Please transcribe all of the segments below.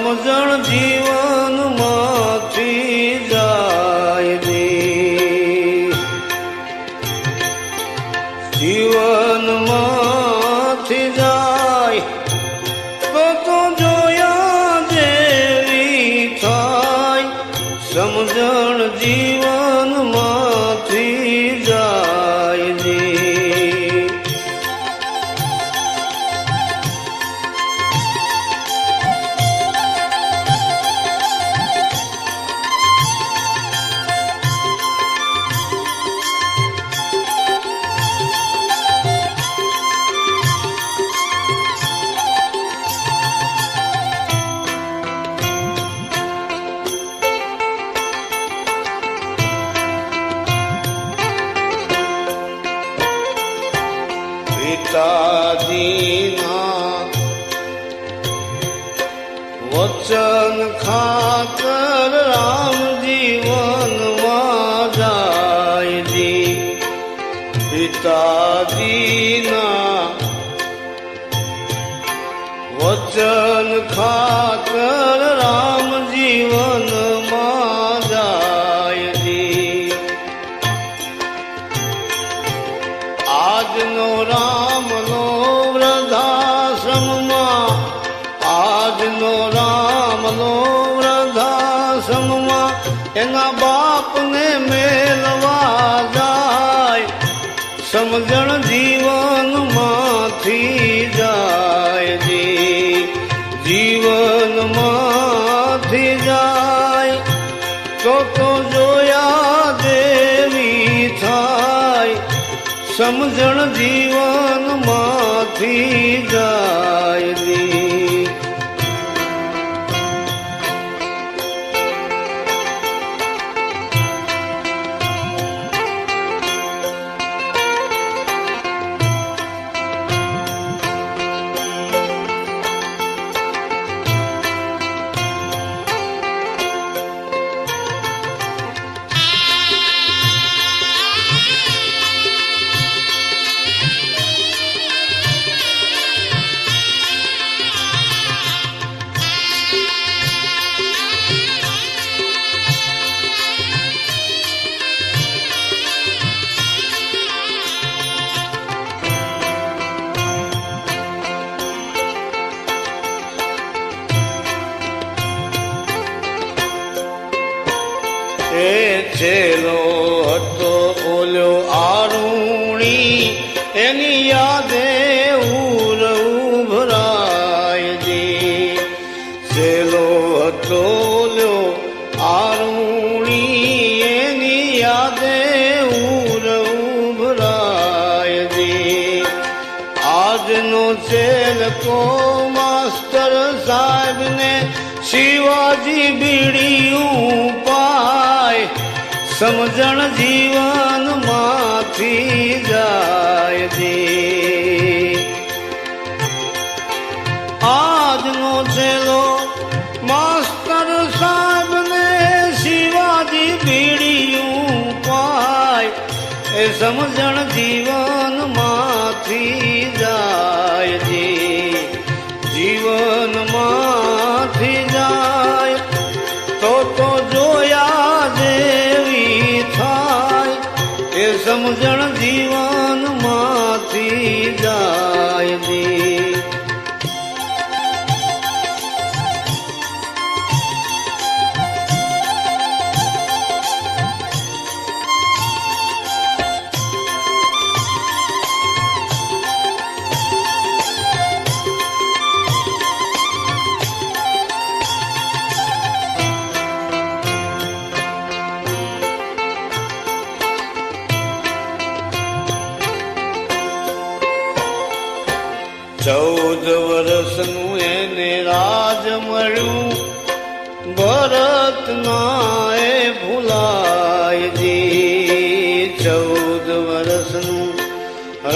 સમજણ જીવનમાંથી જાય જી, જીવનમાંથી જાય તો જોયા જેવી થાય, સમજણ જીવનમાંથી જાય જી. પિતાજીના વચન ખાતર રામ જીવનમાં જાય જી, પિતાજીના વચન ખાતર રામ જીવનમાં જાય જી. આજનો રામનો વૃદ્ધાશ્રમમાં, આજનો રામનો વૃદ્ધાશ્રમમાં એના બાપને મેલવા જાય, સમજણ જીવનમાંથી જાય જી, જીવનમાંથી જાય તો જોયા દેવી થાય, સમજણ જીવનમાંથી જાય જી. એ છેલ્લો હતો બોલ્યો આરુણી, એની યાદે ઉભરાય જી, છેલ્લો હતો બોલ્યો આરુણી, એની યાદે ઉભરાય જી. આજનો છેલ્લો માસ્ટર સાહેબને શિવાજી બીડીયું પાય, સમજણ જીવનમાંથી જાય જી. આજનો છેલ્લો માસ્ટર સાહેબને શિવાજી બીડીયું પાય, એ સમજણ જીવનમાંથી જાય જી, જીવનમાંથી જાય તો જોયા જેવી થાય, એ સમજણ જીવનમાંથી જાય જી. ચૌદ વર્ષનું એને રાજ મળ્યું, ભરતના એ ભૂલાય જી. 14 વર્ષનું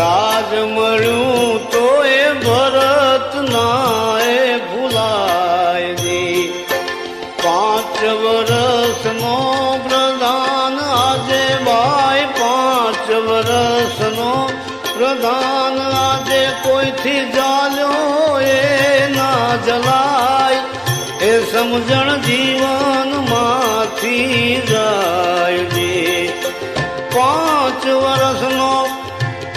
રાજ મળ્યું તો એ ભરતના એ ભૂલાય જી. 5 વર્ષનો પ્રધાન આજે ભાઈ, 5 વર્ષનો પ્રધાન આજે કોઈથી જાલ્યો એ ના જલાય, એ સમજણ જીવનમાંથી જાય છે. 5 વર્ષનો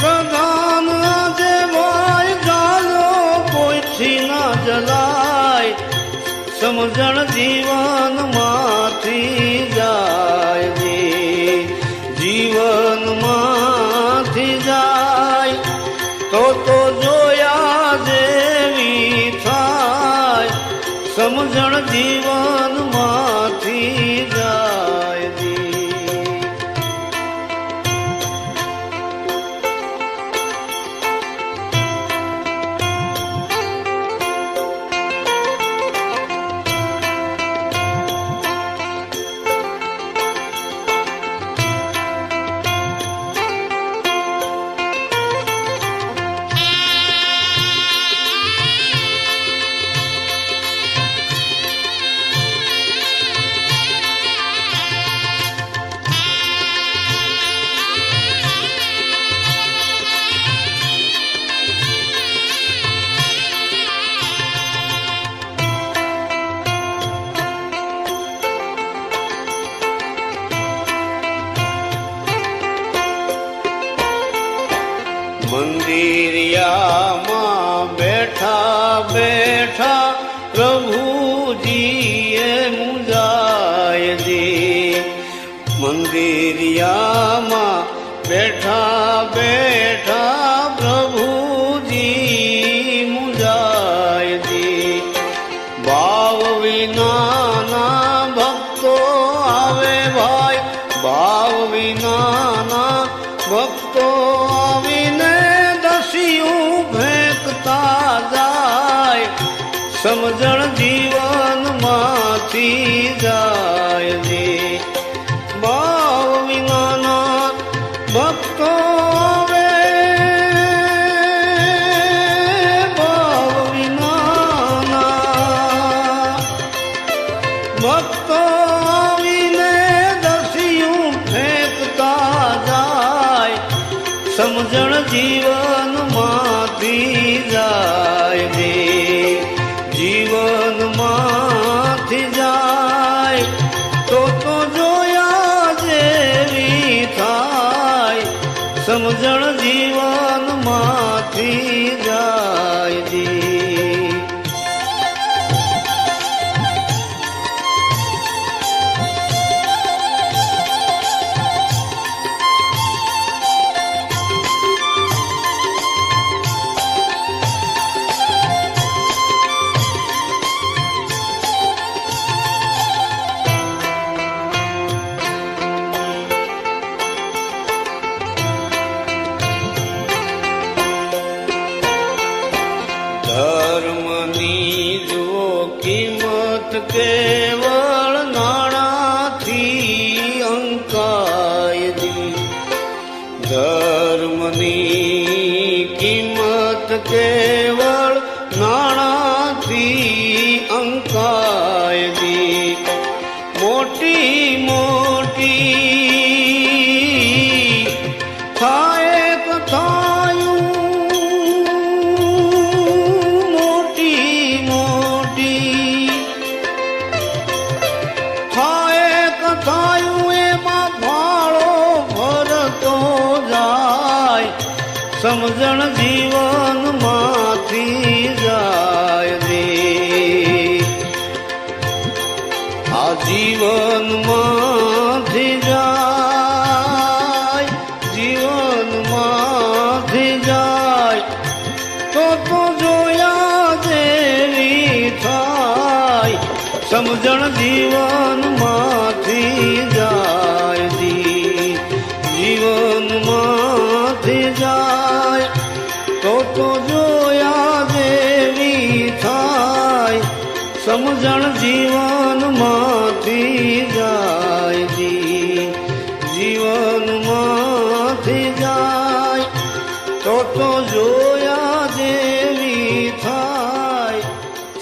પ્રધાન આજે ભાઈ ચાલ્યો, કોઈથી ના જલાય. સમજણ જીવનમાંથી જાય છે, જીવનમાંથી જાય તો જોયા જેવી થાય. સમજણ જીવનમાંથી જાય છે. મંદિરિયામાં બેઠા બેઠા પ્રભુજીએ મુંજાય દે. મંદિરિયામાં બેઠા બેઠા પ્રભુજી મુંજાય દે. ભાવ વિનાના ભક્તો આવે ભાઈ, ભાવ વિનાના ભક્તો આવીને દસિયું ફેંકતા જાય. સમજણ જીવનમાંથી જાય છે. ભાવ વિનાના ભક્તો આવે, ભાવ વિનાના ભક્તો આવીને દસિયું ફેંકતા જાય. સમજણ જીવનમાંથી જાય છે, જીવનમાંથી જાય તો જોયા જેવી થાય. સમજણ જીવનમાંથી જાય છે. ધર્મની જુઓ કિંમત કેવળ નાણાથી અંકાય દી. ધર્મની કિંમત કેવળ નાણાથી અંકાય દી. મોટી મોટી થાય કથાયું, સમજણ જીવનમાંથી જાય રે. આ જીવનમાંથી જાય, જીવનમાંથી જાય તો જોયા જેવી થાય. સમજણ જીવનમાંથી જાય રે, જીવનમાંથી જાય તો જોયા જેવી થાય. સમજણ જીવનમાંથી જાય જી, જીવનમાંથી જાય તો જોયા જેવી થાય.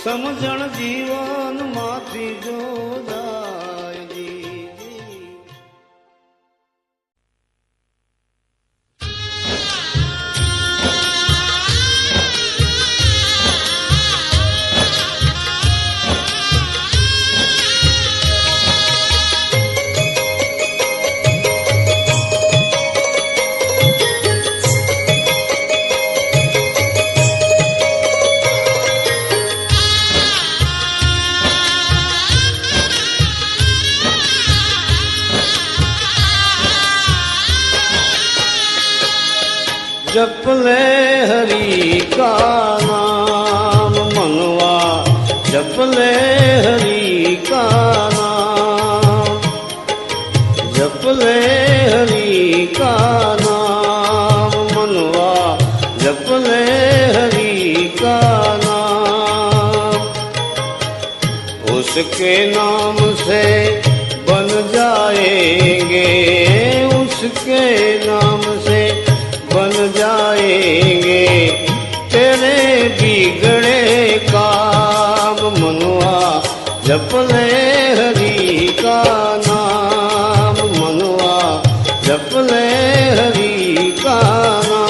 સમજણ જીવનમાંથી જો જાય જી. जप ले हरि का नाम मनवा, जप ले हरि का नाम, जप ले हरि का नाम मनवा, जप ले हरि का नाम। उसके नाम से बन जाएंगे, उसके नाम से बन जाएंगे तेरे बिगड़े काम मनवा, जप ले हरि का नाम मनवा, जप ले हरि का नाम।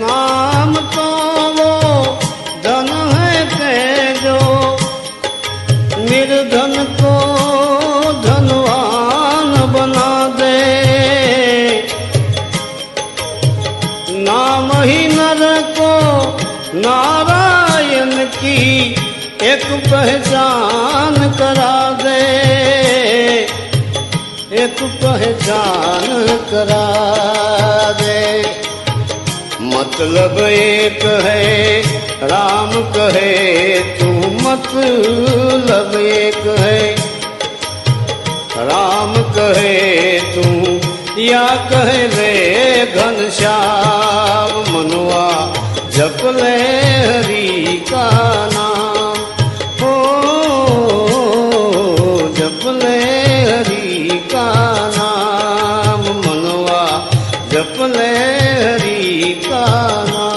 नाम तो वो धन है के जो निर्धन को धनवान बना दे, नाम ही नर को नारायण की एक पहचान करा दे, एक पहचान करा दे। मतलब एक है राम कहे तू, मतलब एक है राम कहे तू, या कहे रे घनश्याम मनवा, जप ले हरि का नाम, हो जप ले हरि का नाम मनवा, जप ले हरि का नाम।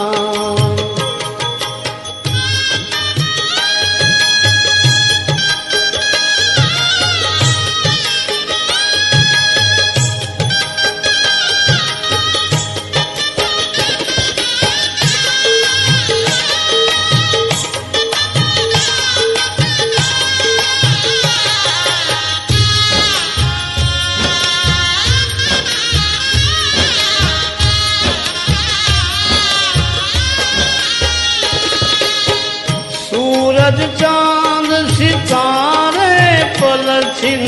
सूरज चांद सितारे पलछिन,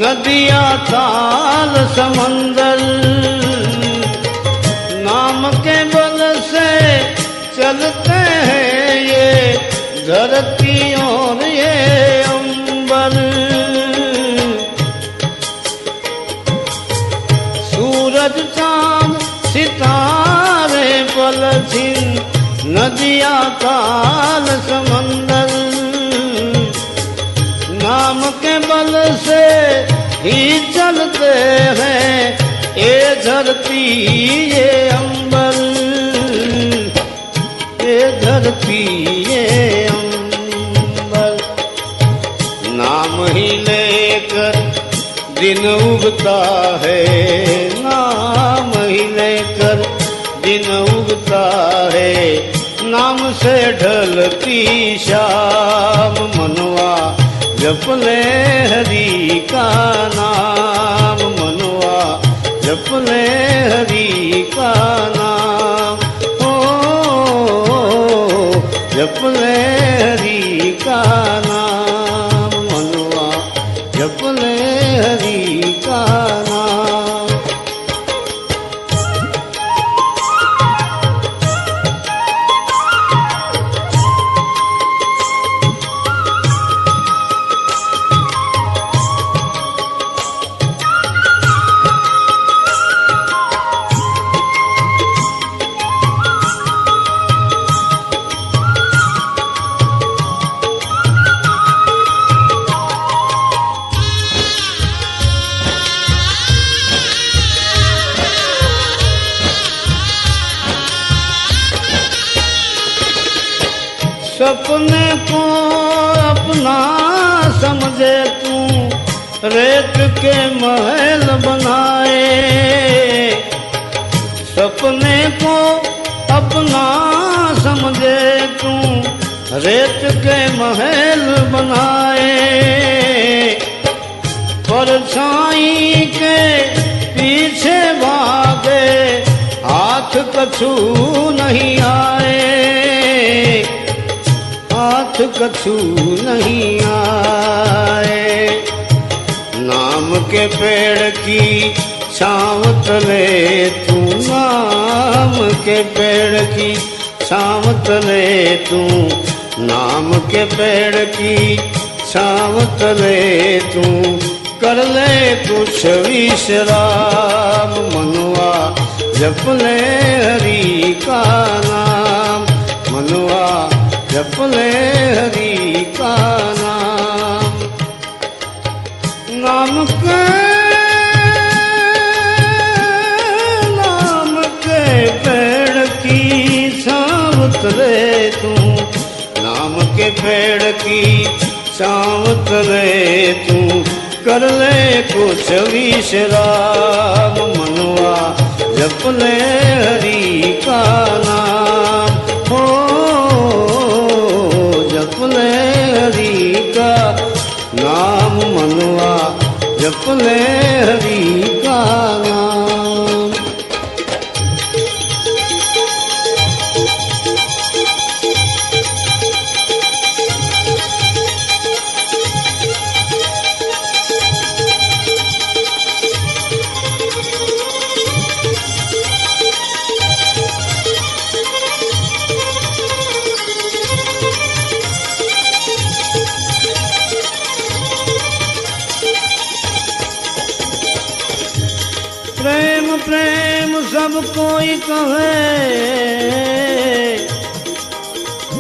नदिया ताल समंदर, नाम के बल से चलते हैं ये धरती और ये अंबर। सूरज चांद सितारे पलछिन, नदिया ताल समंदर, नाम के बल से ही चलते हैं ये धरती ये अंबर, ये धरती ये अंबर। नाम ही लेकर दिन उगता है, नाम ही लेकर दिन उगता है, नाम से ढलती शाम मनवा, जप ले हरि का नाम मनवा, जप ले हरि का नाम, हो जप ले हरि का नाम मनवा, जप ले हरि का नाम। सपने को अपना समझे तू रेत के महल बनाए, सपने को अपना समझे तू रेत के महल बनाए, परछाई के पीछे भागे हाथ कछु नहीं आए, हाथ कछु नहीं आए। नाम के पेड़ की छाँव तले तू, नाम के पेड़ की छाँव तले तू, नाम के पेड़ की छाँव तले तू, कर ले कुछ विश्राम मनुआ, जप ले हरि का नाम मनुआ, जप ले हरि का नाम। नाम के पेड़ की छाँव तले तू, नाम के पेड़ की छाँव तले तू, कर ले कुछ विश्राम मनुआ, जप ले हरि का नाम हो, जप ले हरि का नाम मनुआ, जप ले हरि का नाम। प्रेम प्रेम सब कोई कहे,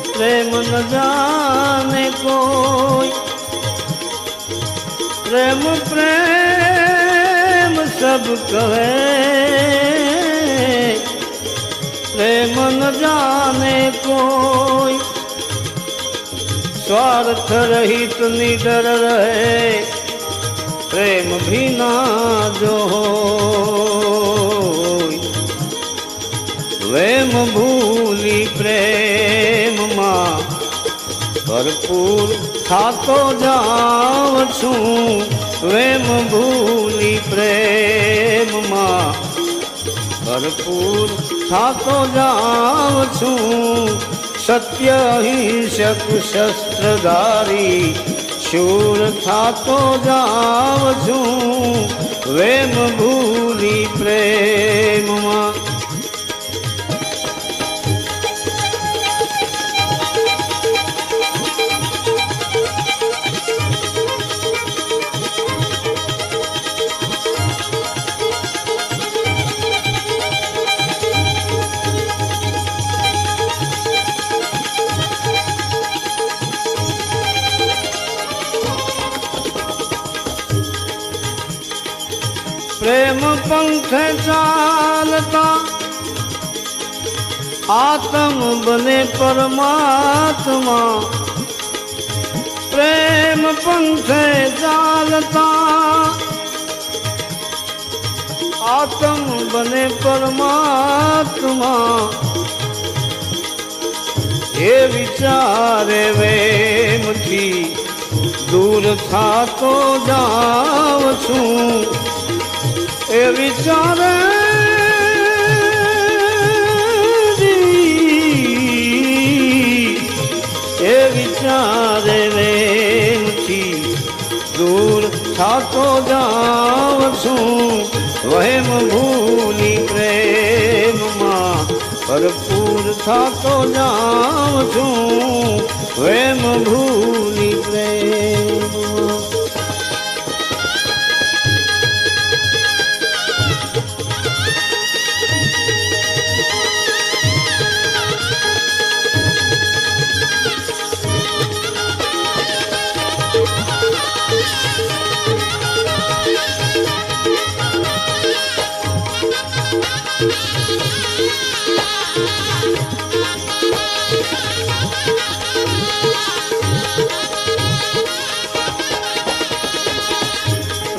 प्रेम न जाने कोई, प्रेम प्रेम सब कहे, प्रेम न जाने कोई, स्वार्थ रहित निडर रहे, प्रेम भी ना जो होय, प्रेम भूली प्रेम मां भरपूर थातो जाव छू, प्रेम भूली प्रेम मां भरपूर थातो जाव छू, सत्य अहिंसक शस्त्रधारी शूर थातो जाव छू, प्रेम भूली प्रेम मां। प्रेम पंख चालता आत्म बने परमात्मा, प्रेम पंख चालता आत्म बने परमात्मा, ये विचारे वेम थी दूर था तो जाव छू, ए विचार ए विचार थी दूर था तो जाव छू, वहम भूली प्रेम मां भरपूर था तो जाव छू, वहम भूली प्रेम मां।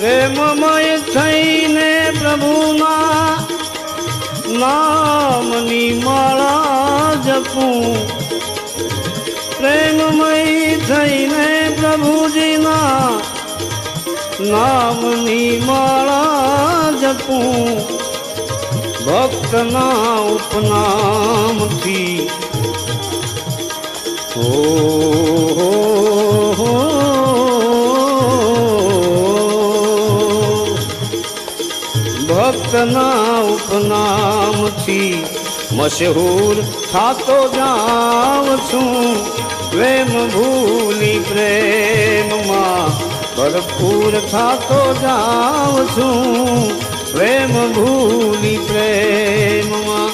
પ્રેમમય થઈને પ્રભુના નામની માળા જપું, પ્રેમમય થઈને પ્રભુજીના નામની માળા જપું, ભક્તના ઉપનામથી ભક્તના ઉપનામથી મશહૂર થાતો જાઉં છું, પ્રેમ ભૂલી પ્રેમમાં ભરપૂર થાતો જાઉં છું, પ્રેમ ભૂલી પ્રેમમાં.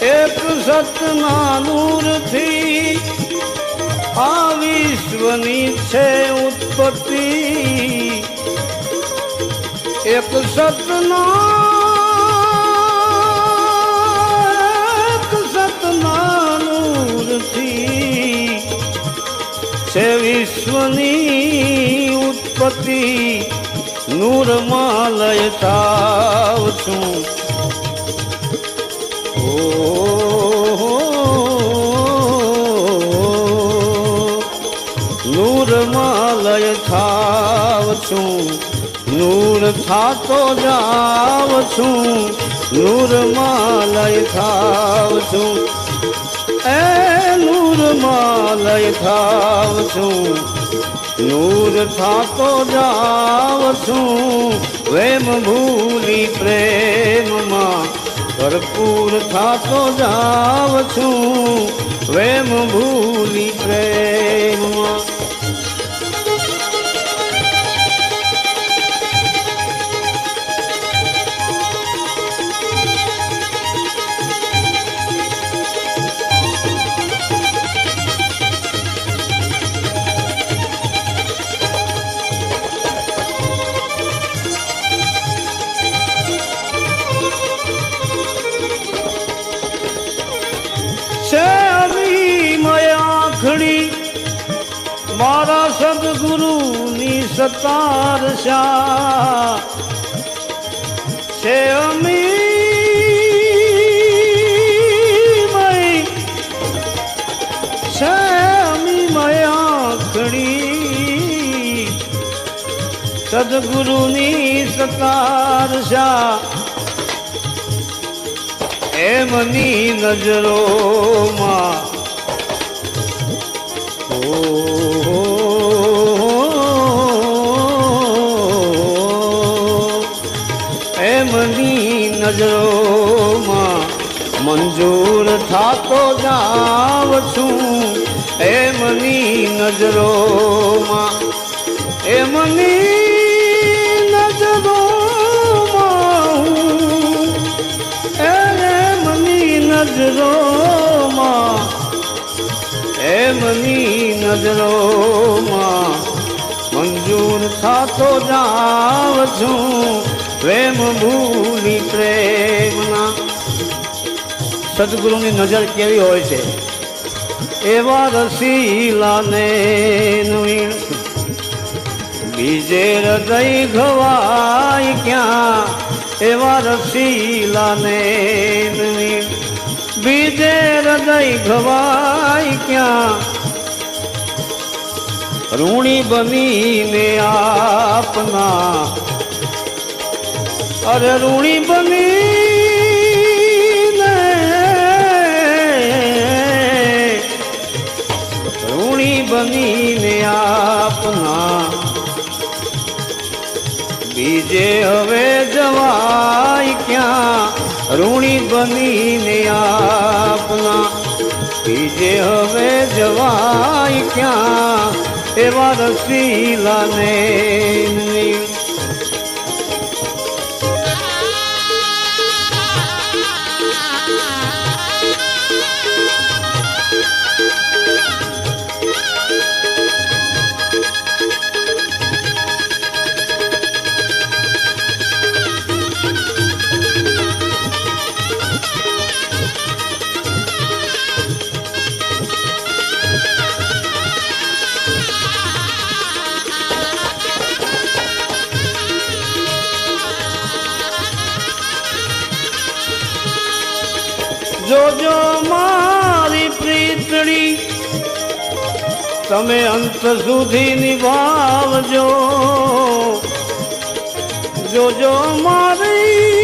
એક સતના નૂરથી આ વિશ્વની છે ઉત્પત્તિ, એક સતના નૂરથી છે વિશ્વની ઉત્પત્તિ, નૂરમાં લય થાવ છું. નૂરમાં લય થાવ છું, નૂર થાતો જાવ છું, નૂરમાં લય થાવ છું, એ નૂરમાં લય થાવ છું, નૂર થાતો જાવ છું, પ્રેમ ભૂલી પ્રેમમાં ભરપૂર થાતો જાવ છું, પ્રેમ ભૂલી પ્રેમમાં. મારા સદગુરુની સતારશા છે અમીમય આંખડી, સદગુરુની સતારશા એમની નજરોમાં એમની નજરોમાં મંજૂર થાતો જાવ છું, એમની નજરોમાં, એમની નજરોમાં, એમની નજરોમાં, એમની નજરોમાં મંજૂર થાતો જાવ છું, પ્રેમ ભૂલી પ્રેમના. સદગુરુની નજર કેવી હોય છે, એવા રસીલાને બીજે હૃદય ઘવાય ક્યાં, એવા રસીલાને બીજે હૃદય ઘવાય ક્યાં, ઋણી બનીને આપના, અરે ઋણી બનીને, ઋણી બનીને આપના, બીજે હવે જવાય ક્યાં, ઋણી બનીને આપના, બીજે હવે જવાય ક્યાં, એવા રસીલાને જોજો મારી પ્રીતડી તમે અંત સુધી નિભાવજો જોજો મારી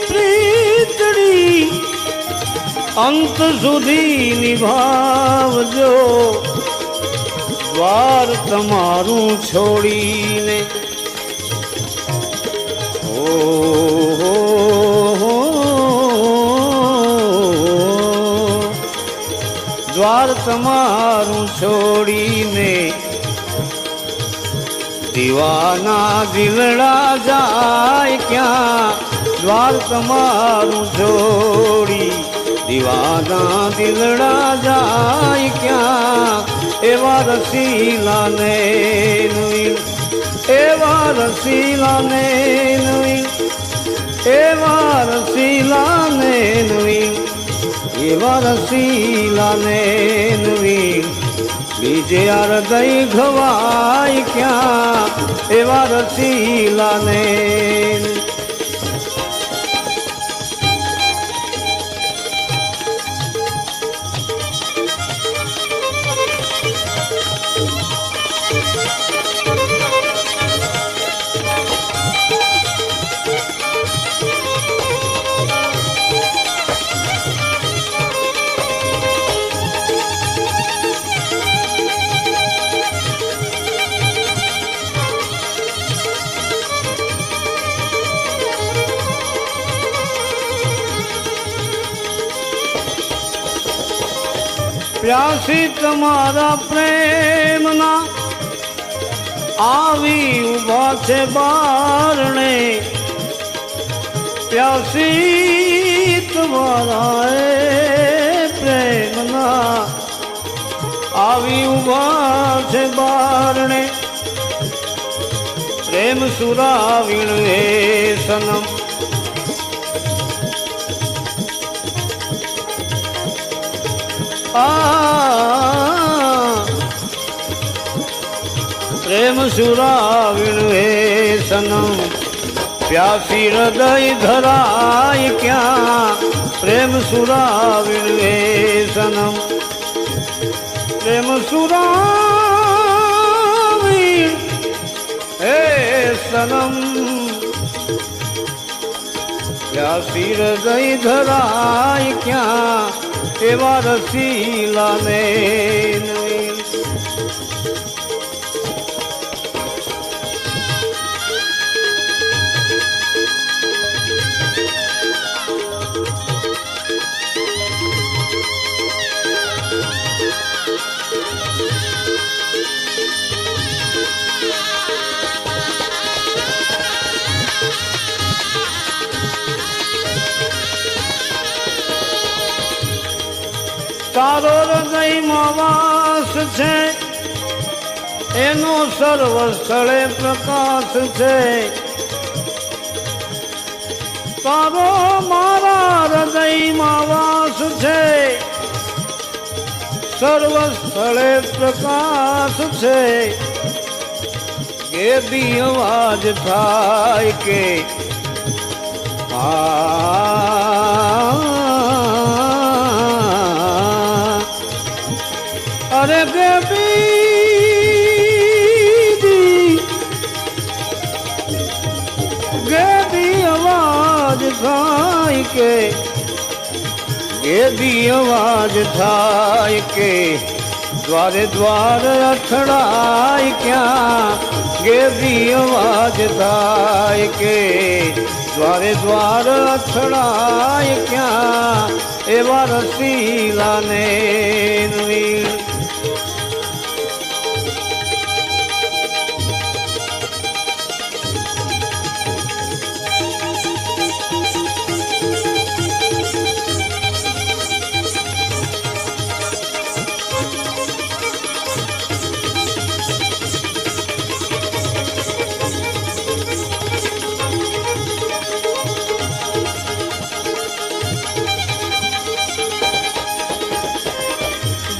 પ્રીતડી અંત સુધી નિભાવજો દ્વાર તમારું છોડીને દ્વાર તમારું છોડીને દીવાના દિલડા જાય ક્યાં દ્વાર તમારું છોડી દીવાના દિલડા જાય ક્યાં એવા રસીલાને નવીન એવા રસીલાને નવીન એવા રસીલાને નવીન એવા રસીલાને નવીન બીજે હૃદય ઘવાય ક્યાં એવા રસીલાને પ્યાસી તમારા પ્રેમના આવી ઉભા છે બારણે પ્યાસી તમારા પ્રેમના આવી ઉભા છે બારણે પ્રેમ સુરાવીણ હે સનમ પ્રેમ સુરાવીણ હે સનમ પ્યાસી હૃદય ધરાય ક્યાં પ્રેમ સુરાવીણ હે સનમ પ્રેમ સુરાવીણ હે સનમ પ્યાસી હૃદય ધરાય ક્યાં એવા રસીલાને નવીન તારો હૃદયમાં વાસ છે એનો સર્વ સ્થળે પ્રકાશ છે તારો મારા હૃદયમાં વાસ છે સર્વ સ્થળે પ્રકાશ છે કેદી અવાજ થાય કે અરે ગેદી અવાજ થાય કે ગેદી અવાજ થાય કે દ્વારે દ્વાર અથડાય ક્યાં ગેદી અવાજ થાય કે દ્વારે દ્વાર અથડાય ક્યાં એવા રસીલાને નવીન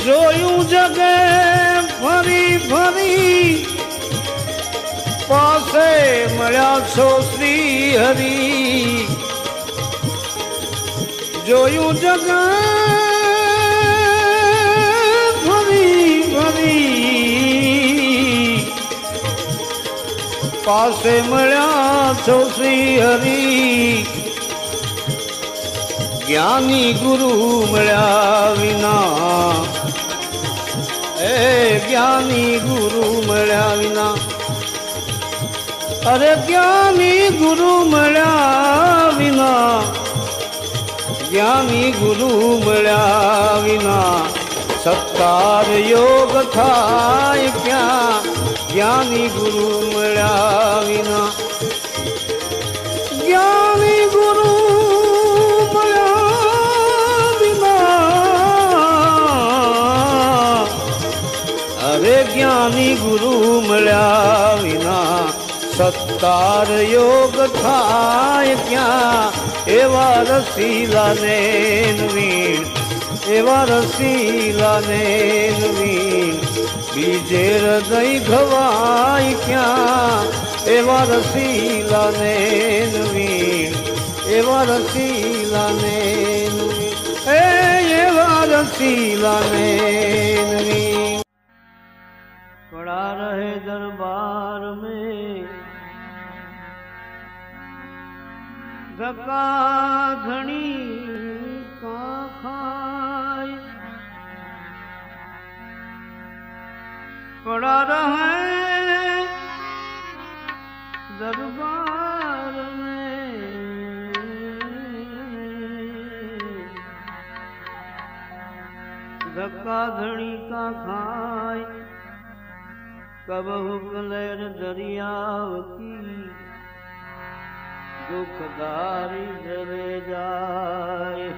જોયું જગે ફરી ફરી પાસે મળ્યા છો શ્રી હરિ જોયું જગત ફરી ફરી પાસે મળ્યા છો શ્રી હરિ જ્ઞાની ગુરુ મળ્યા વિના એ જ્ઞાની ગુરુ મળ્યા વિના અરે જ્ઞાની ગુરુ મળ્યા વિના જ્ઞાની ગુરુ મળ્યા વિના સત્કાર યોગ થાય ક્યાં જ્ઞાની ગુરુ મળ્યા વિના જ્ઞાની ગુરુ મળ્યા વિના અરે જ્ઞાની ગુરુ મળ્યા વિના સત્કાર યોગ થાય ક્યાં એવા રસીલાને નવીન એવા રસીલાને નવીન બીજે હૃદય ઘવાય ક્યાં એવા રસીલાને નવીન એવા રસીલાને નવીન એવા રસીલાને નવીન पड़ा रहे दरबार में धक्का धनी का खाए पड़ा रहे दरबार में धक्का धनी का खाए कब हुक्लैर दरियाव की दुखदारी जले जाए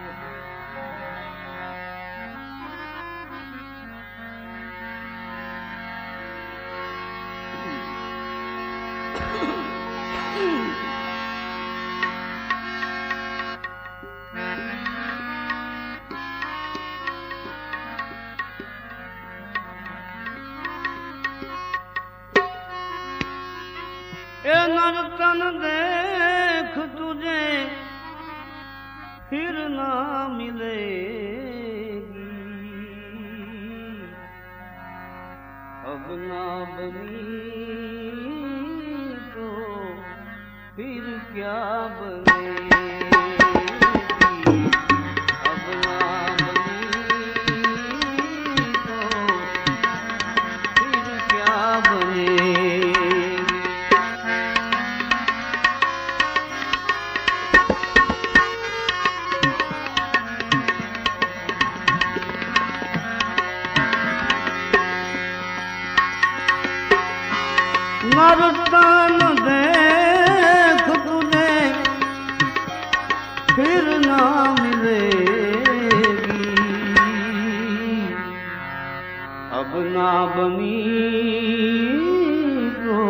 ए नर्तन देख तुझे फिर ना मिलेगी अब ना बनी तो फिर क्या बनेगी अब ना बनी तो फिर क्या बनेगी नर्तन देख तुझे फिर ना मिलेगी अब ना बनी तो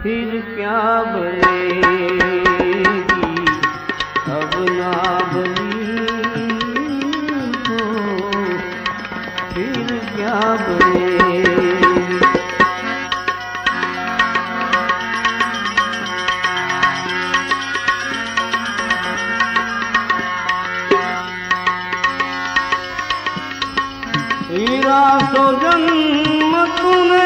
फिर क्या बनेगी अब ना बनी तो फिर क्या बनेगी हीरा तो जन्म तूने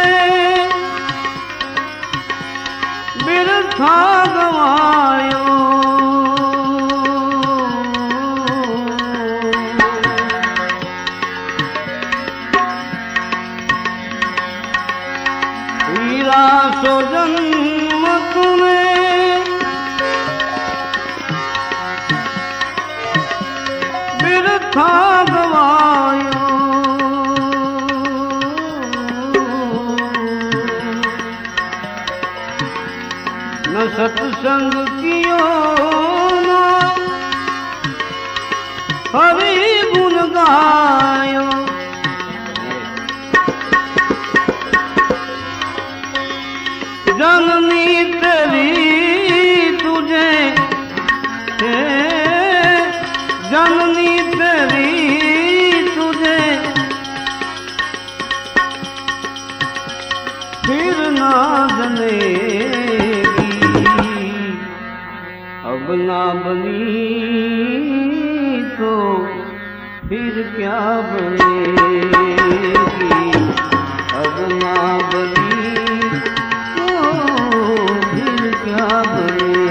बिरथा गवायो हीरा तो जन्म तूने बिरथा गवायो न सत्संग कियो ना हरि गुण गायो जननी तेरी तुझे जननी तेरी तुझे फिर ना जनेगी अब ना बनी तो फिर क्या बनेगी, अब ना बनी तो फिर क्या बने।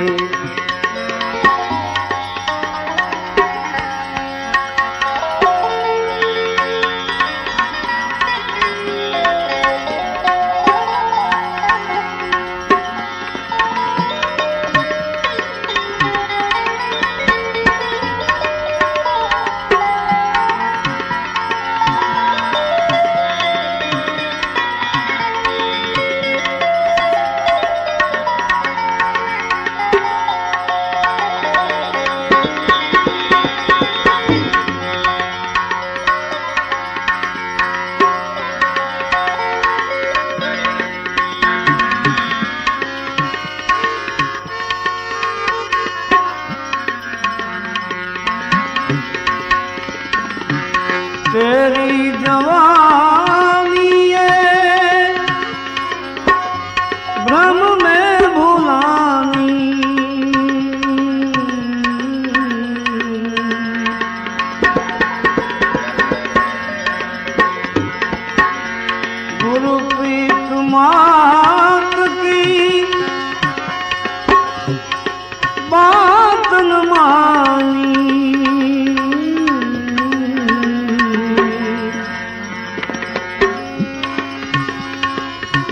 तेरी जवानी है भ्रम में भुलानी, गुरुप्रीत मात की बात न मानी।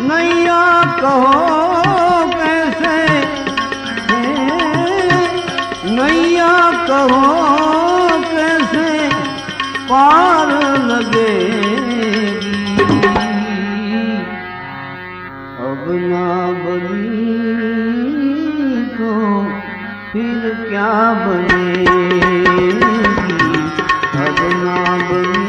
नैया कहो कैसे, नैया कहो कैसे पार लगेगी, अब ना बनी तो फिर क्या बनेगी, अब ना बनी।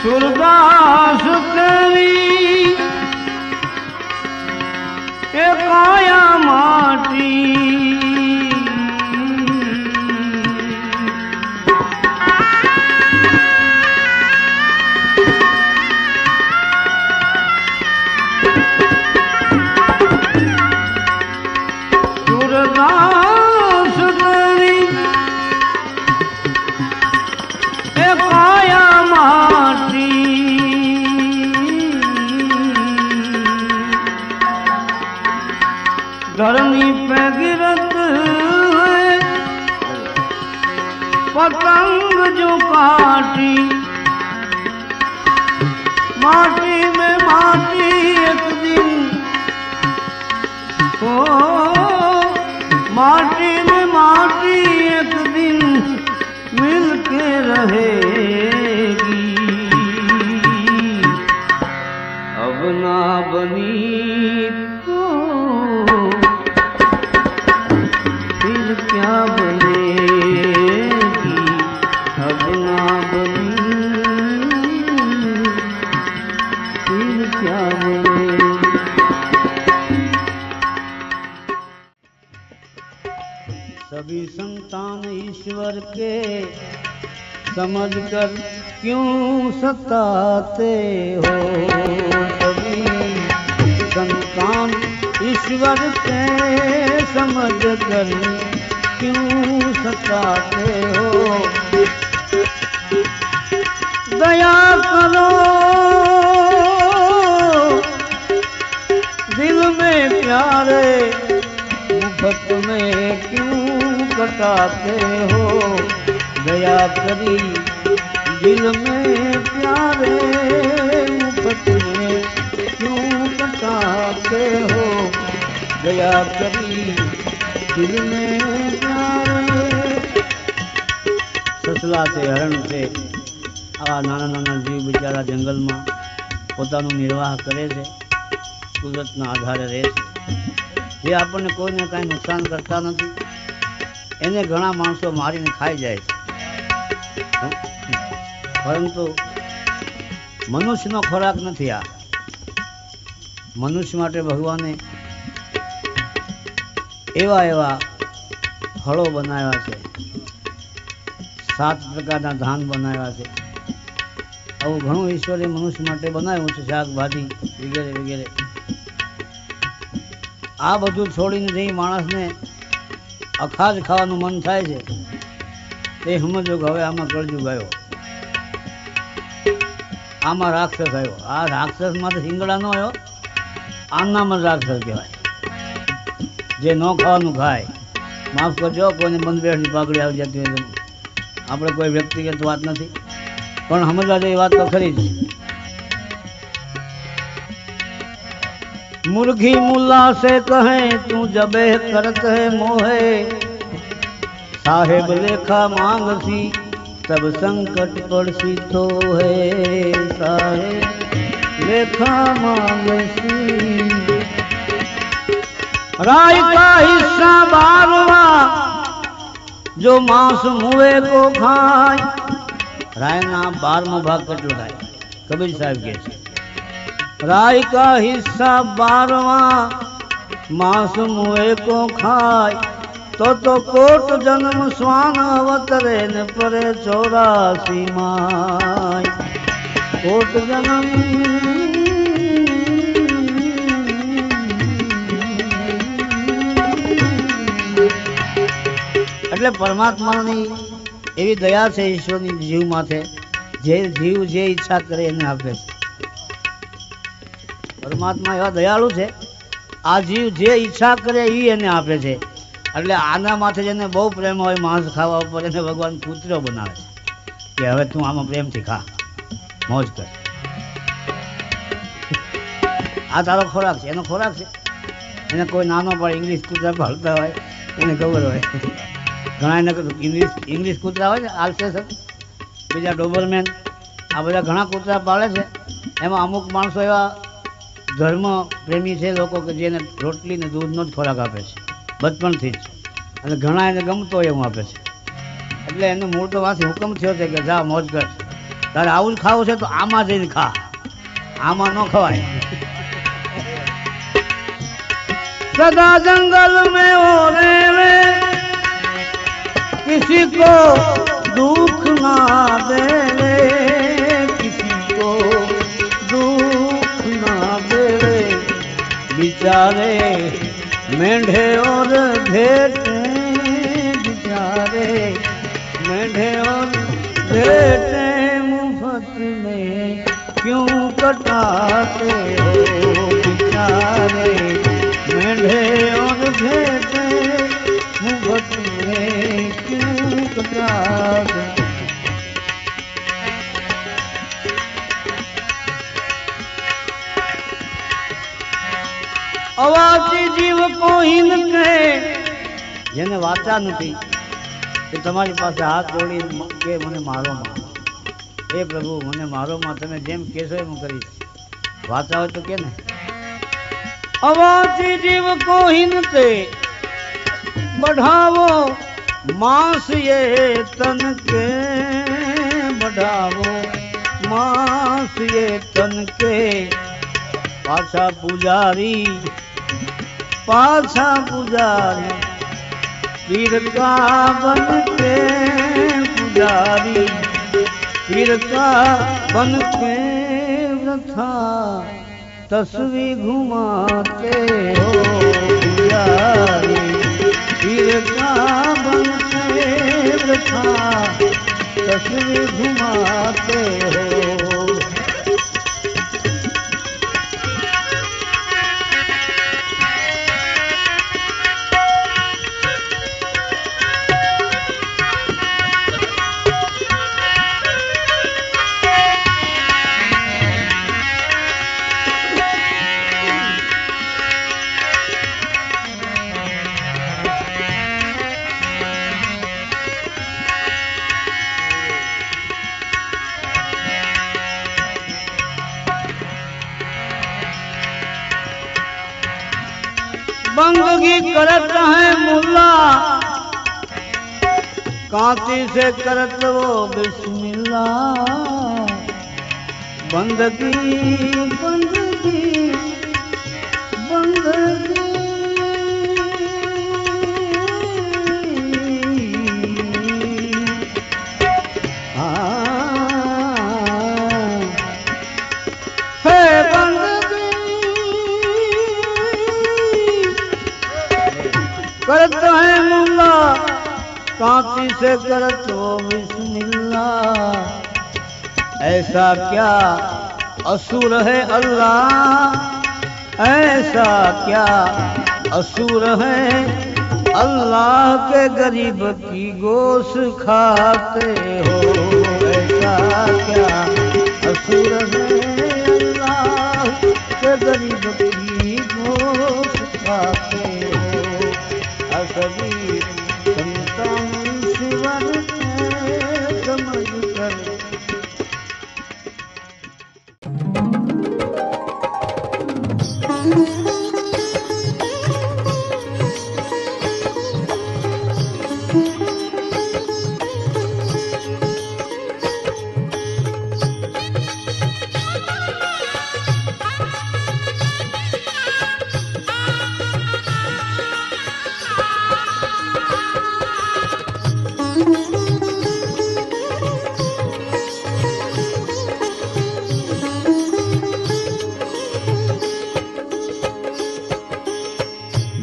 सूरदास तेरी ये काया माटी, सूरदास तेरी ये काया माटी, धरनी पे गिरत है पतंग जो काटी, माटी में माटी एक दिन, ओ माटी में माटी एक दिन मिल के रहेगी, अब ना बनी तो फिर क्या बनेगी, अब ना बनी फिर क्या बनेगी। सभी संतान ईश्वर के समझकर क्यों सताते हो, सभी संतान ईश्वर के समझकर क्यों सताते हो। दया करो दिल में प्यारे, मुफ्त में क्यों कटाते हो। दया करी दिल में प्यारे, मुफ्त में क्यों कटाते हो। दया करी दिल में प्यारे। ससला છે, હરણ છે, આવા નાના નાના જીવ બિચારા જંગલમાં પોતાનો નિર્વાહ કરે છે, કુદરતના આધારે રહે છે. જે આપણને કોઈને કાંઈ નુકસાન કરતા નથી એને ઘણા માણસો મારીને ખાઈ જાય છે. પરંતુ મનુષ્યનો ખોરાક નથી આ. મનુષ્ય માટે ભગવાને એવા એવા ફળો બનાવ્યા છે, 7 પ્રકારના ધાન બનાવ્યા છે. આવું ઘણું ઈશ્વરે મનુષ્ય માટે બનાવ્યું છે, શાકભાજી વગેરે વગેરે. આ બધું છોડીને જઈ માણસને અખાજ ખાવાનું મન થાય છે, તે સમજો કે હવે આમાં કળજુગ આવ્યો, આમાં રાક્ષસ આવ્યો. આ રાક્ષસમાં તો શિંગડા નો આવ્યો, આમનામાં રાક્ષસ કહેવાય. જે ન ખાવાનું ખાય. માફ કરજો, કોઈને બંધ બેઠની પાકડી આવી જતી હોય. આપણે કોઈ વ્યક્તિગત વાત નથી, પણ સમજવા જેવી વાત તો ખરી જ. मुर्गी मुल्ला से कहे तू जबे करत है मोहे, साहेब लेखा मांगसी तब संकट पड़सी तो है, साहेब लेखा मांगसी। राय का हिस्सा 12वां जो मांस मुए को खाए। रायना 12मो भाग કેટલો થાય? કબીર સાહેબ કહે છે, राय का हिस्सा 12वां मांस मुए को खाए, तो कोट जन्म स्वान अवतरे न परे 84 माय। कोट जन्म એટલે પરમાત્માની એવી દયા છે ઈશ્વરની જીવ માથે, જે જીવ જે ઈચ્છા કરે એને આપે છે. પરમાત્મા એવા દયાળુ છે, આ જીવ જે ઈચ્છા કરે એ એને આપે છે. એટલે આના માથે જેને બહુ પ્રેમ હોય માંસ ખાવા ઉપર, એને ભગવાન કૂતરો બનાવે છે કે હવે તું આમાં પ્રેમથી ખા, મોજ કર. આ તારો ખોરાક છે, એનો ખોરાક છે. એને કોઈ નાનો પણ ઇંગ્લિશ કૂતરા પાળતા હોય એને ખબર હોય. ઘણા એને ઇંગ્લિશ કૂતરા હોય ને, આલ્સેસન, બીજા ડોબરમેન, આ બધા ઘણા કૂતરા પાળે છે. એમાં અમુક માણસો એવા ધર્મ પ્રેમી છે લોકો કે જેને રોટલી ને દૂધનો જ ખોરાક આપે છે બચપણથી જ, અને ઘણા એને ગમતો હોય એવું આપે છે. એટલે એનું મૂળ તો વાંચી હુકમ થયો છે કે જા મોજ કર, તારે આવું જ ખાવું છે તો આમાં જઈને ખા, આમાં ન ખવાય. સદા જંગલ में ओरे में किसी को दुख ना दे, किसी को दुख ना दे, बिचारे मेंढे और भेटे, बिचारे मेंढे और भेटे मुफ्त में क्यों कटाते हो, बिचारे मेंढे और भेटे मुफ्त में क्यों कटाते। અવાચી જીવ કોઈન કહે, જેને વાચા નથી કે તમારી પાસે હાથ જોડી કે મને મારો માં, હે પ્રભુ મને મારો માં, તમે જેમ કહેશો એમ કરીશ. વાચા હોય તો કે ને. અવાચી જીવ કોઈન કહે बढ़ावो मांस ये तन के, बढ़ावो मांस ये तन के, पाछा पुजारी, पाछा पुजारी पीर का बन के, पुजारी पीर का बन के व्रथा तस्वीर घुमाते हो, पुजारी पीर का बन के व्रथा तस्वीर घुमाते हो। बंदगी करत है मुल्ला, कांति से करत वो बिस्मिल्लाह। बंदगी बंदगी बंदगी करत है मुल्ला, कांति से करत हो बिस्मिल्लाह। ऐसा क्या असुर है अल्लाह, ऐसा क्या असुर है अल्लाह के गरीब की गोश खाते हो। ऐसा क्या असुर है अल्लाह के गरीब की गोश खाते हो। सभी संतान शिवर समझ कर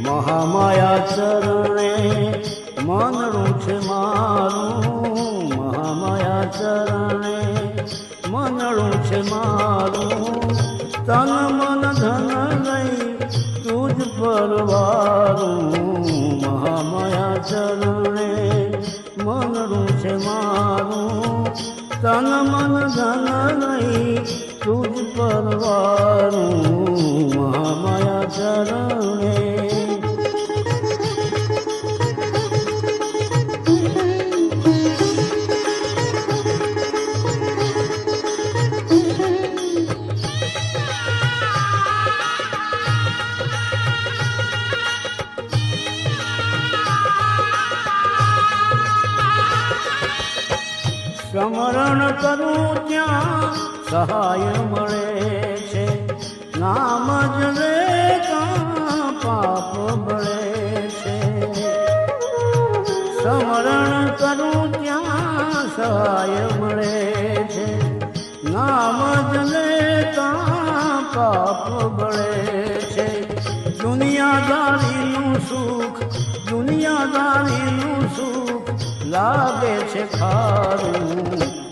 महामाया चरणे मनरूं छे मारूं। महामाया चरणे मनरूं छे मारूं। तन मन धन लई तुझ पर वारूं। महामाया चरणे मनरूं छे मारूं। तन मन धन लई तुझ पर वारूं। महामाया चरणे स्मरण करूं त्या सहाय मळे छे। नाम ज लेता पाप बळे छे। स्मरण करूं त्या सहाय मळे छे। नाम ज लेता पाप बळे छे। दुनियादारीનું સુખ दुनियादारीનું સુખ लागे छे खारूं।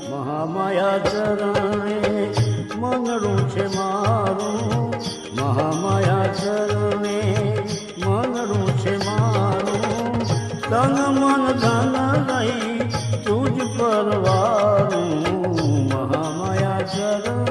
महामाया चरणे मनरूं छे मारूं। महामाया चरणे मनरूं छे मारूं। तन मन धन लई तुझ पर वारूं। महामाया चरणे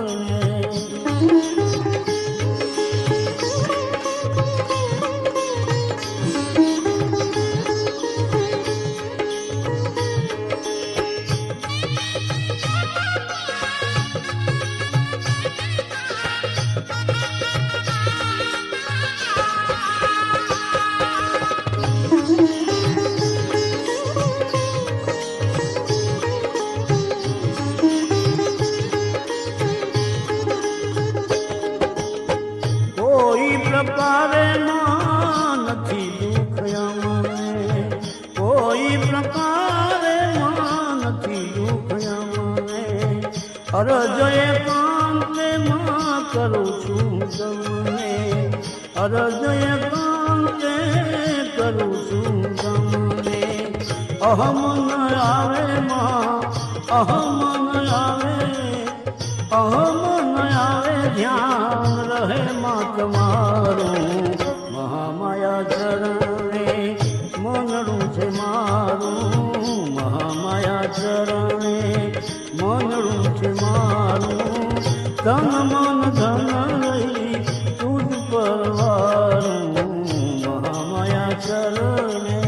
प्रकारे मां नथी दुखया मने। कोई प्रकारे मां नथी दुखया मने। अरज एकांते मां करूं छूं गमने। अरज एकांते करूं छूं गमने। अहम न आवे मां अहम न आवे। अहम न आवे ध्यान रहे मां तुम्हारूं। महामाया चरणे मनरूं छे मारूं। महामाया चरणे मनरूं छे मारूं। तन मन धन लई तुझ पर वारूं। महामाया चरणे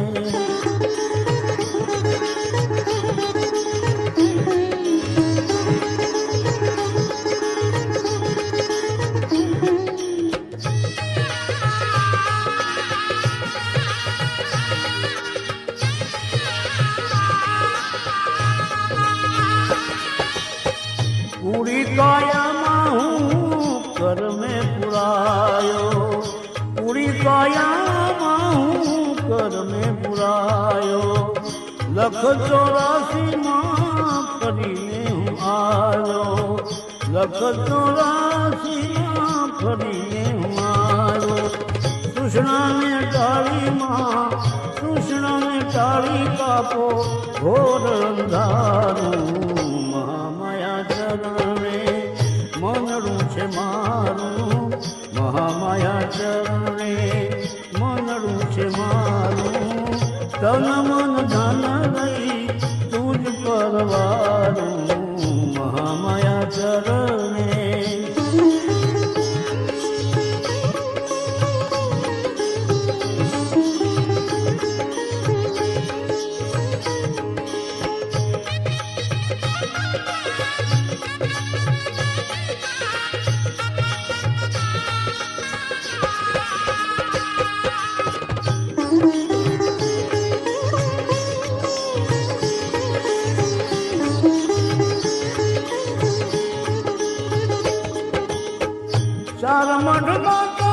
पूरी काया माहू कर में पुरायो पूरी काया माहू कर में पुरायो लख 84 मां फरीने हूँ आयो लख 84 मां फरीने हूँ आयो कृष्णा ने टाળી मां कृष्णा ने टाળી कापो घोर अंधारू महामाया चरणे मनरू छे मारू महामाया चरणे मनरू छे मारू तन मन धन नहीं तुझ परवारू महामाया चरणे चार मठ माता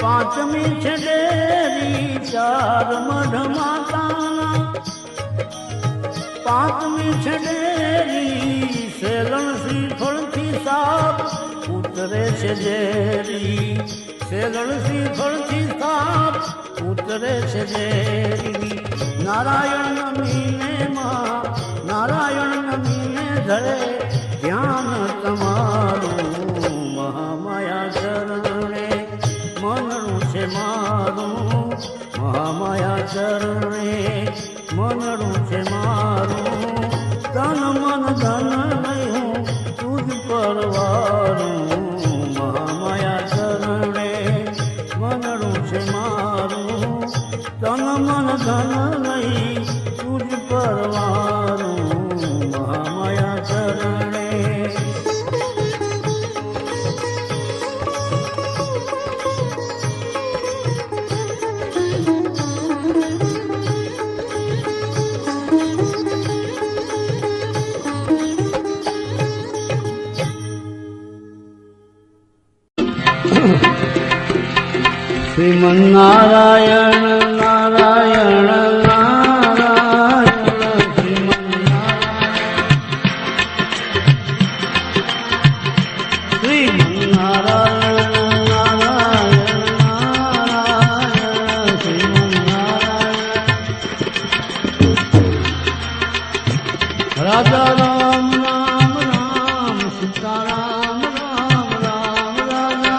पांचमी छडेरी चार मठ माता पांचमी छडेरी सेलन श्रीफल थी साप उतरे छे जेरी सेलन श्रीफल थी साप उतरे छे जेरी नारायण नमीने मां नारायण नमीने धरे ध्यान तमारू महामाया चरणे मनरू छे मारू महामाया चरणे मनरू छे मारू तन मन धन नहीं तुझ परवारू महामाया चरणे मनरू छे मारू तन मन धन नहीं तुझ परवारू महामाया चरणे श्रीमन्नारायण नारायण नारायण श्रीमन्नारायण नारायण नारायण श्रीमन्नारायण राजा राम राम राम सीता राम राम राम राजा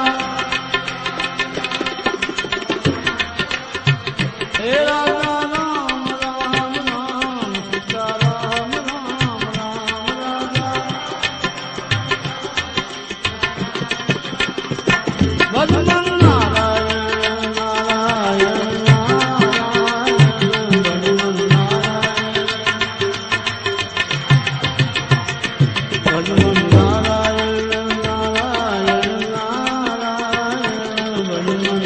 हे राजा राम राम राम सीता राम राम राम राजा भगवान नारायण नारायण नारायण भगवान नारायण भगवान नारायण नारायण नारायण भगवान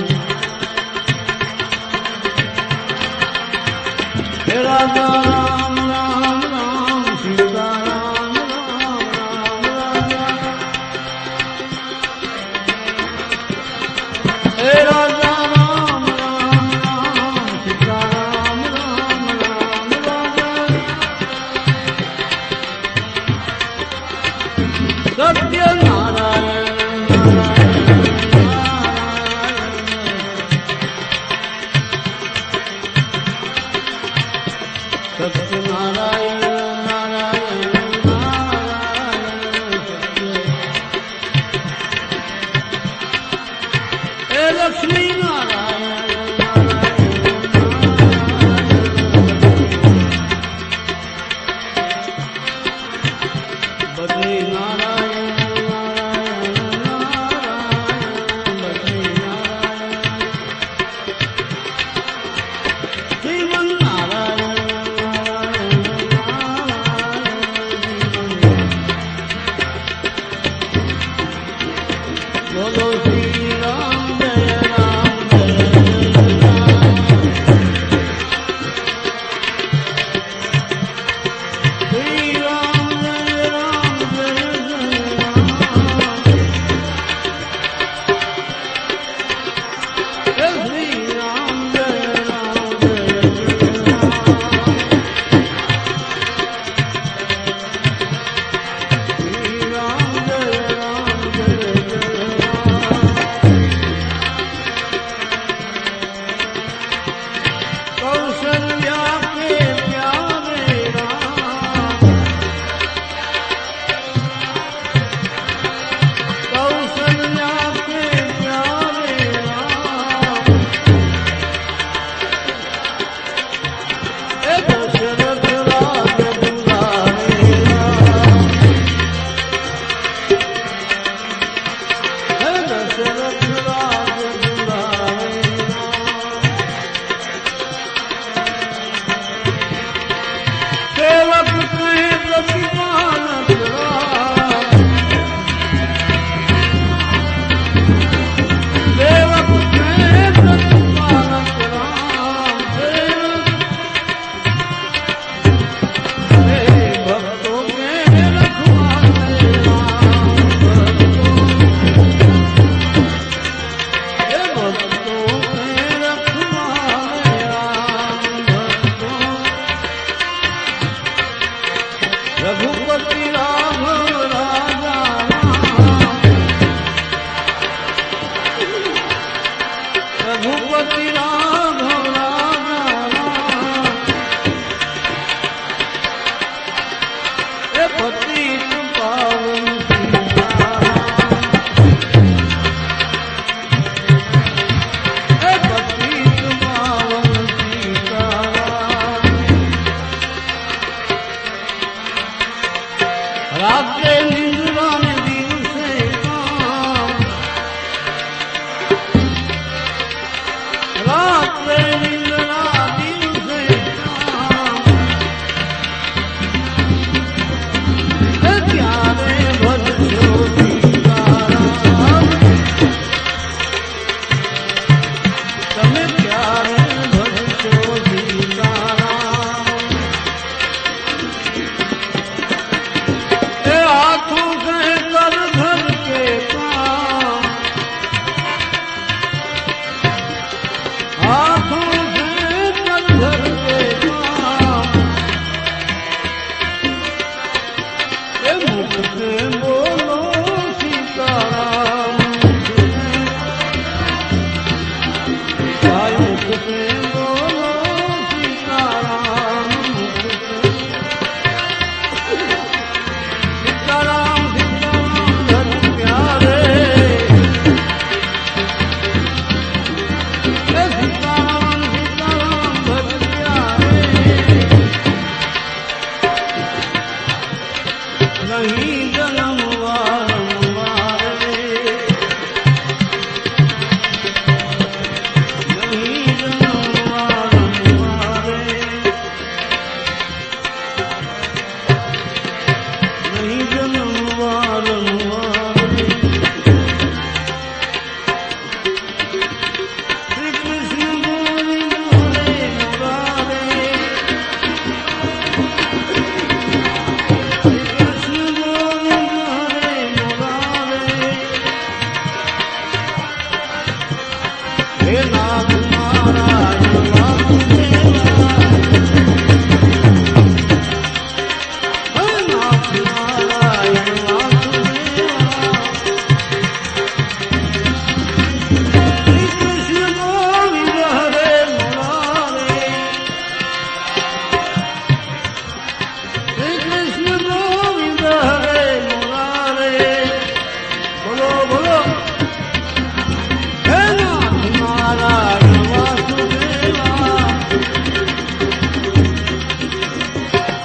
हे राजा राम राम राम सीता राम राम राम राजा हे राजा राम राम राम सीता राम राम राम राजा सत्य नारायण नारायण नारायण सत्यनारायण नारायण नारायण सत्य हे लक्ष्मी नारायण नारायण बद्री नारायण नारायण नारायण बद्री नारायण श्रीमन्नारायण नारायण नारायण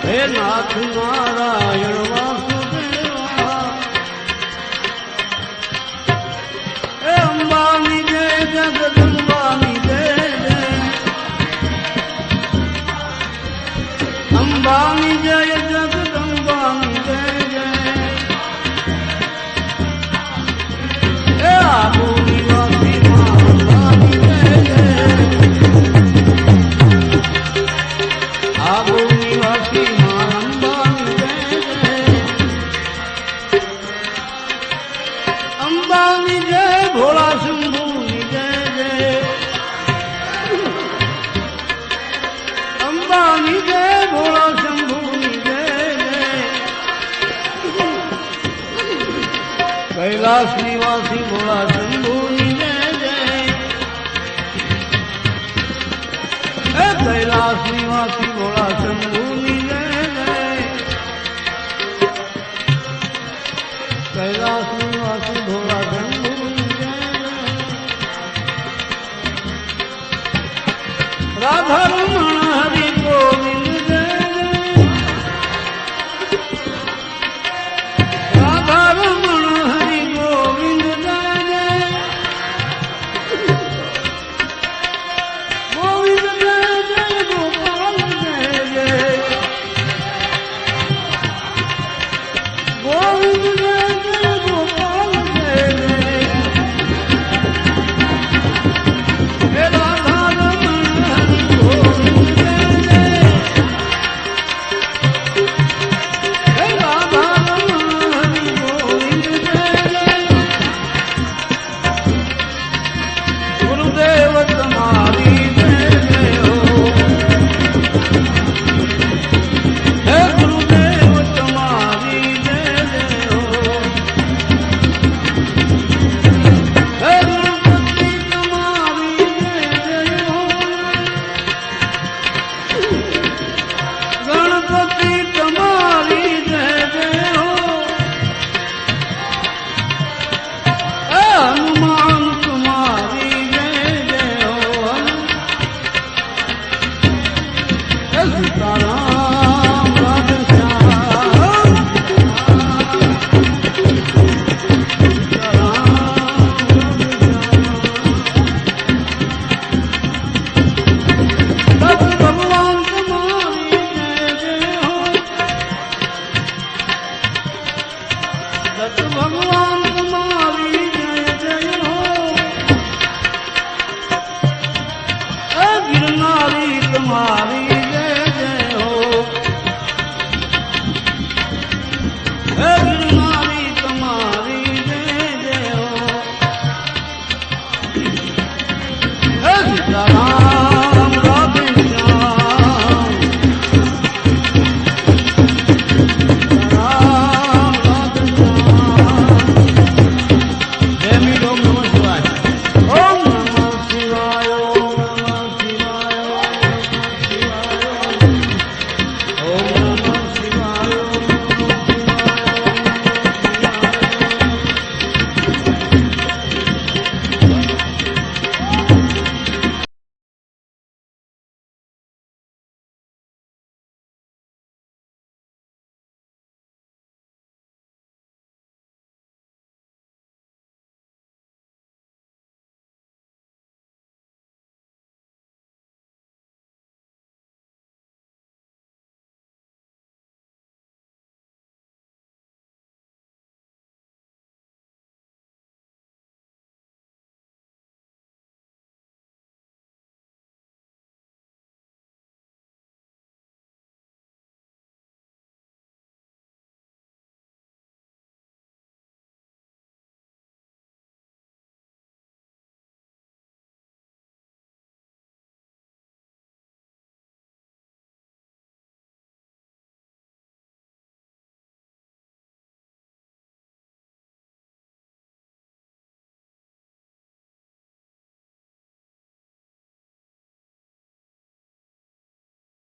હે નાથ નારાયણ વાસુદેવા હે અંબાની જય જગદંબાની જય જય અંબાની જય જગદંબાની જય જય હે આબુ નિવાસી અંબાની જય જય આબુ નિવાસી અંબાની જય જય અંબાની જય ભોળા શંભુની જય જય અંબાની જય ભોળા શંભુની જય જય કૈલાસ નિવાસી ભોળા